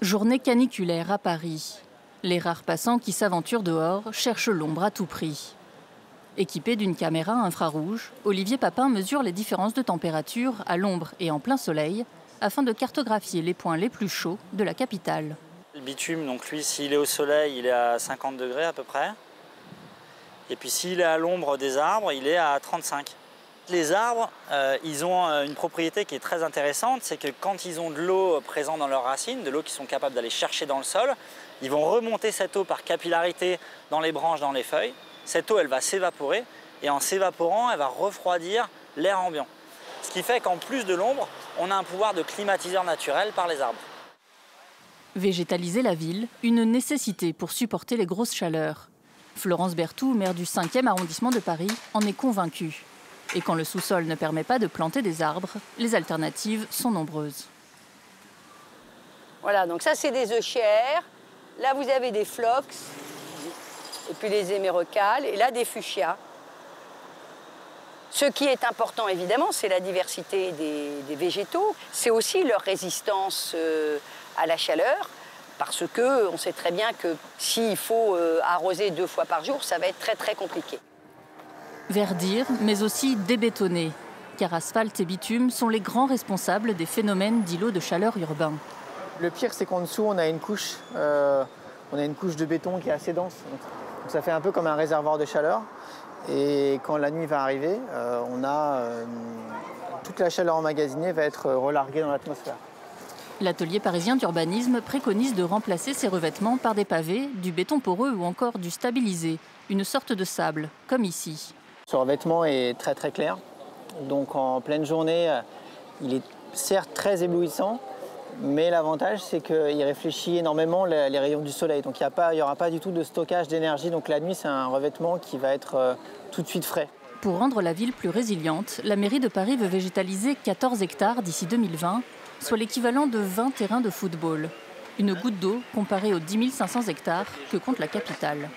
Journée caniculaire à Paris. Les rares passants qui s'aventurent dehors cherchent l'ombre à tout prix. Équipé d'une caméra infrarouge, Olivier Papin mesure les différences de température à l'ombre et en plein soleil afin de cartographier les points les plus chauds de la capitale. Le bitume, donc lui, s'il est au soleil, il est à 50 degrés à peu près. Et puis s'il est à l'ombre des arbres, il est à 35. Les arbres, ils ont une propriété qui est très intéressante, c'est que quand ils ont de l'eau présente dans leurs racines, de l'eau qu'ils sont capables d'aller chercher dans le sol, ils vont remonter cette eau par capillarité dans les branches, dans les feuilles. Cette eau, elle va s'évaporer et en s'évaporant, elle va refroidir l'air ambiant. Ce qui fait qu'en plus de l'ombre, on a un pouvoir de climatiseur naturel par les arbres. Végétaliser la ville, une nécessité pour supporter les grosses chaleurs. Florence Berthoud, maire du 5e arrondissement de Paris, en est convaincue. Et quand le sous-sol ne permet pas de planter des arbres, les alternatives sont nombreuses. Voilà, donc ça c'est des euchères. Là vous avez des phlox, et puis les hémérocales, et là des fuchsias. Ce qui est important évidemment, c'est la diversité des végétaux. C'est aussi leur résistance à la chaleur, parce qu'on sait très bien que s'il faut arroser 2 fois par jour, ça va être très compliqué. Verdir, mais aussi débétonner, car asphalte et bitume sont les grands responsables des phénomènes d'îlots de chaleur urbains. Le pire, c'est qu'en dessous, on a une couche de béton qui est assez dense. Donc ça fait un peu comme un réservoir de chaleur. Et quand la nuit va arriver, toute la chaleur emmagasinée va être relarguée dans l'atmosphère. L'atelier parisien d'urbanisme préconise de remplacer ces revêtements par des pavés, du béton poreux ou encore du stabilisé, une sorte de sable, comme ici. Ce revêtement est très clair, donc en pleine journée, il est certes très éblouissant, mais l'avantage c'est qu'il réfléchit énormément les rayons du soleil, donc il n'y aura pas du tout de stockage d'énergie, donc la nuit c'est un revêtement qui va être tout de suite frais. Pour rendre la ville plus résiliente, la mairie de Paris veut végétaliser 14 hectares d'ici 2020, soit l'équivalent de 20 terrains de football. Une goutte d'eau comparée aux 10 500 hectares que compte la capitale.